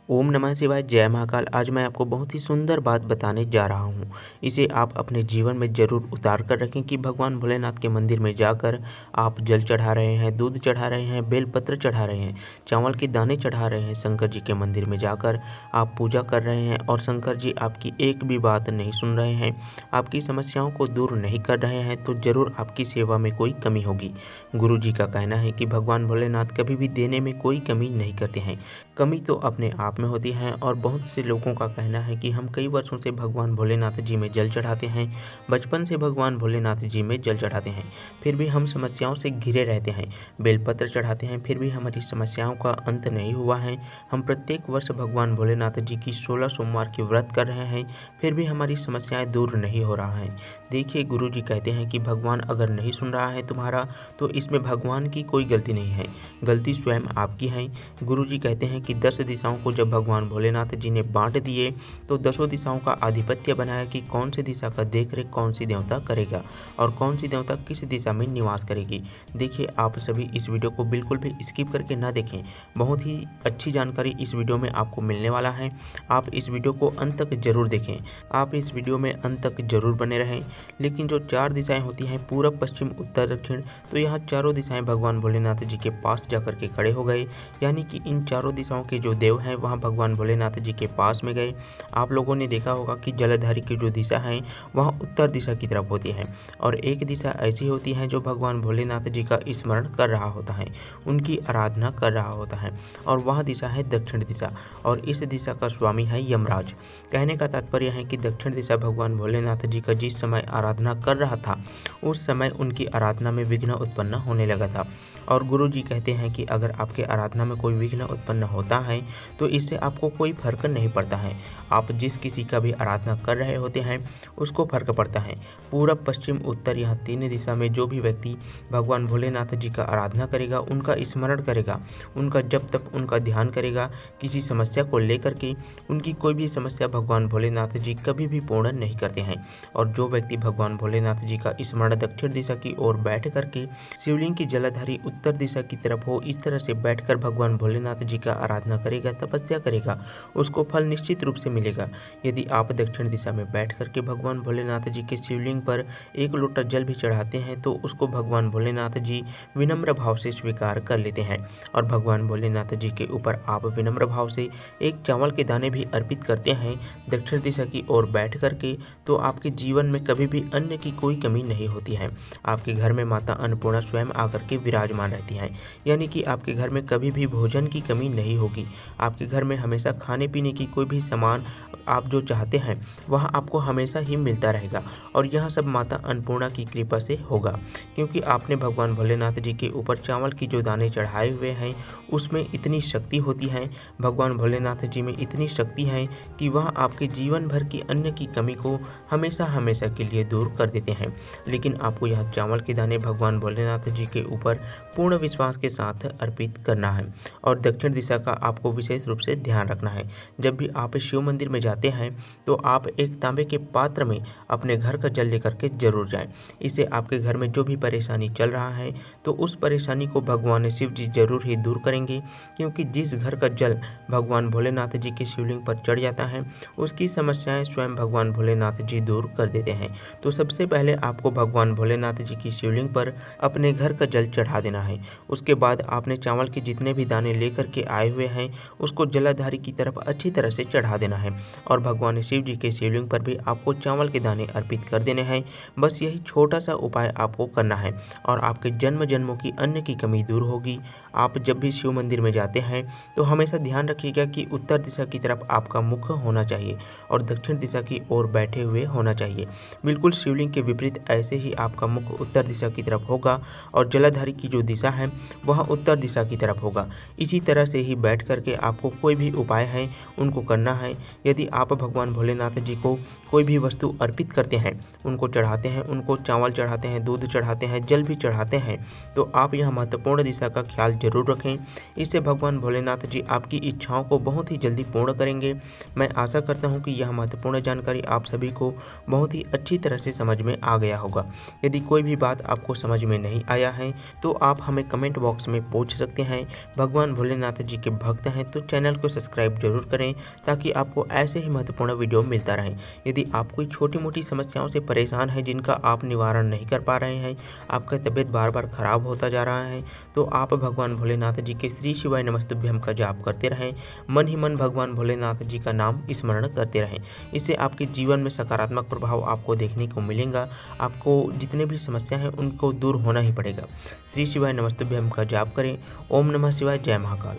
ओम नमः शिवाय, जय महाकाल। आज मैं आपको बहुत ही सुंदर बात बताने जा रहा हूँ। इसे आप अपने जीवन में ज़रूर उतार कर रखें कि भगवान भोलेनाथ के मंदिर में जाकर आप जल चढ़ा रहे हैं, दूध चढ़ा रहे हैं, बेलपत्र चढ़ा रहे हैं, चावल के दाने चढ़ा रहे हैं। शंकर जी के मंदिर में जाकर आप पूजा कर रहे हैं और शंकर जी आपकी एक भी बात नहीं सुन रहे हैं, आपकी समस्याओं को दूर नहीं कर रहे हैं, तो ज़रूर आपकी सेवा में कोई कमी होगी। गुरु जी का कहना है कि भगवान भोलेनाथ कभी भी देने में कोई कमी नहीं करते हैं। कमी तो अपने आप में होती है और बहुत से लोगों का कहना है कि हम कई वर्षों से भगवान भोलेनाथ जी में जल चढ़ाते हैं, बचपन से भगवान भोलेनाथ जी में जल चढ़ाते हैं, फिर भी हम समस्याओं से घिरे रहते हैं। बेलपत्र चढ़ाते हैं, फिर भी हमारी समस्याओं का अंत नहीं हुआ है। हम प्रत्येक वर्ष भगवान भोलेनाथ जी की 16 सोमवार की व्रत कर रहे हैं, फिर भी हमारी समस्याएं दूर नहीं हो रहा है। देखिए, गुरु जी कहते हैं कि भगवान अगर नहीं सुन रहा है तुम्हारा, तो इसमें भगवान की कोई गलती नहीं है, गलती स्वयं आपकी है। गुरु जी कहते हैं कि 10 दिशाओं को जब भगवान भोलेनाथ जी ने बांट दिए, तो 10 दिशाओं का आधिपत्य बनाया कि कौन सी दिशा का देखरेख कौन सी देवता करेगा और कौन सी देवता किस दिशा में निवास करेगी। देखिए, आप सभी इस वीडियो को बिल्कुल भी स्किप करके ना देखें, बहुत ही अच्छी जानकारी इस वीडियो में आपको मिलने वाला है। आप इस वीडियो को अंत तक जरूर देखें, आप इस वीडियो में अंत तक जरूर बने रहें। लेकिन जो 4 दिशाएं होती हैं, पूरब, पश्चिम, उत्तर, दक्षिण, तो यहाँ चारों दिशाएं भगवान भोलेनाथ जी के पास जाकर के खड़े हो गए, यानी कि इन चारों दिशाओं के जो देव हैं वहाँ भगवान भोलेनाथ जी के पास में गए। आप लोगों ने देखा होगा कि जलधारी की जो दिशा है वहाँ उत्तर दिशा की तरफ होती है, और एक दिशा ऐसी होती है जो भगवान भोलेनाथ जी का स्मरण कर रहा होता है, उनकी आराधना कर रहा होता है, और वह दिशा है दक्षिण दिशा, और इस दिशा का स्वामी है यमराज। कहने का तात्पर्य है कि दक्षिण दिशा भगवान भोलेनाथ जी का जिस समय आराधना कर रहा था, उस समय उनकी आराधना में विघ्न उत्पन्न होने लगा था। और गुरु जी कहते हैं कि अगर आपके आराधना में कोई विघ्न उत्पन्न होता है तो इससे आपको कोई फर्क नहीं पड़ता है। आप जिस किसी का भी आराधना कर रहे होते हैं उसको फर्क पड़ता है। पूरब, पश्चिम, उत्तर, यहाँ 3 दिशा में जो भी व्यक्ति भगवान भोलेनाथ जी का आराधना करेगा, उनका स्मरण करेगा, उनका जब तक उनका ध्यान करेगा किसी समस्या को लेकर के, उनकी कोई भी समस्या भगवान भोलेनाथ जी कभी भी पूर्ण नहीं करते हैं। और जो व्यक्ति भगवान भोलेनाथ जी का स्मरण दक्षिण दिशा की ओर बैठ करके शिवलिंग की जलाधारी उत्तर दिशा की तरफ हो, इस तरह से बैठकर भगवान भोलेनाथ जी का आराधना करेगा, तपस्या करेगा, उसको फल निश्चित रूप से मिलेगा। यदि आप दक्षिण दिशा में बैठ करके भगवान भोलेनाथ जी के शिवलिंग पर 1 लोटा जल भी चढ़ाते हैं तो उसको भगवान भोलेनाथ जी विनम्र भाव से स्वीकार कर लेते हैं, और भगवान भोलेनाथ जी के ऊपर आप विनम्र भाव से 1 चावल के दाने भी अर्पित करते हैं दक्षिण दिशा की ओर बैठ करके, तो आपके जीवन में कभी भी अन्न की कोई कमी नहीं होती है। आपके घर में माता अन्नपूर्णा स्वयं आकर के विराजमान रहती हैं, यानी कि आपके घर में कभी भी भोजन की कमी नहीं होगी। आपके घर में हमेशा खाने पीने की कोई भी सामान आप जो चाहते हैं वह आपको हमेशा ही मिलता रहेगा, और यह सब माता अन्नपूर्णा की कृपा से होगा, क्योंकि आपने भगवान भोलेनाथ जी के ऊपर चावल की जो दाने चढ़ाए हुए हैं उसमें इतनी शक्ति होती है, भगवान भोलेनाथ जी में इतनी शक्ति है कि वह आपके जीवन भर की अन्न की कमी को हमेशा हमेशा के लिए दूर कर देते हैं। लेकिन आपको यह चावल के दाने भगवान भोलेनाथ जी के ऊपर पूर्ण विश्वास के साथ अर्पित करना है, और दक्षिण दिशा का आपको विशेष रूप से ध्यान रखना है। जब भी आप शिव मंदिर में जाते हैं तो आप एक तांबे के पात्र में अपने घर का जल लेकर के जरूर जाएं। इससे आपके घर में जो भी परेशानी चल रहा है तो उस परेशानी को भगवान शिव जी जरूर ही दूर करेंगे, क्योंकि जिस घर का जल भगवान भोलेनाथ जी के शिवलिंग पर चढ़ जाता है उसकी समस्याएं स्वयं भगवान भोलेनाथ जी दूर कर देते हैं। तो सबसे पहले आपको भगवान भोलेनाथ जी की शिवलिंग पर अपने घर का जल चढ़ा देना है। उसके बाद आपने चावल के जितने भी दाने लेकर के आए हुए हैं उसको जलाधारी की तरफ अच्छी तरह से चढ़ा देना है, और भगवान शिव जी के शिवलिंग पर भी आपको चावल के दाने अर्पित कर देने हैं। बस यही छोटा सा उपाय आपको करना है, और आपके जन्म जन्मों की अन्न की कमी दूर होगी। आप जब भी शिव मंदिर में जाते हैं तो हमेशा ध्यान रखिएगा कि उत्तर दिशा की तरफ आपका मुख होना चाहिए और दक्षिण दिशा की ओर बैठे हुए होना चाहिए। बिल्कुल शिवलिंग के विपरीत ऐसे ही आपका मुख उत्तर दिशा की तरफ होगा, और जलाधारी की जो दिशा है वह उत्तर दिशा की तरफ होगा। इसी तरह से ही बैठ करके आपको कोई भी उपाय है उनको करना है। यदि आप भगवान भोलेनाथ जी को कोई भी वस्तु अर्पित करते हैं, उनको चढ़ाते हैं, उनको चावल चढ़ाते हैं, दूध चढ़ाते हैं, जल भी चढ़ाते हैं, तो आप यह महत्वपूर्ण दिशा का ख्याल जरूर रखें। इससे भगवान भोलेनाथ जी आपकी इच्छाओं को बहुत ही जल्दी पूर्ण करेंगे। मैं आशा करता हूँ कि यह महत्वपूर्ण जानकारी आप सभी को बहुत ही अच्छी तरह से समझ में आ गया होगा। यदि कोई भी बात आपको समझ में नहीं आया है तो आप हमें कमेंट बॉक्स में पूछ सकते हैं। भगवान भोलेनाथ जी के भक्त हैं तो चैनल चैनल को सब्सक्राइब जरूर करें ताकि आपको ऐसे ही महत्वपूर्ण वीडियो मिलता रहे। यदि आप कोई छोटी मोटी समस्याओं से परेशान हैं जिनका आप निवारण नहीं कर पा रहे हैं, आपका तबीयत बार बार खराब होता जा रहा है, तो आप भगवान भोलेनाथ जी के श्री शिवाय नमस्तुभ्यम का जाप करते रहें। मन ही मन भगवान भोलेनाथ जी का नाम स्मरण करते रहें। इससे आपके जीवन में सकारात्मक प्रभाव आपको देखने को मिलेगा। आपको जितने भी समस्या हैं उनको दूर होना ही पड़ेगा। श्री शिवाय नमस्तुभ्यम का जाप करें। ओम नमः शिवाय। जय महाकाल।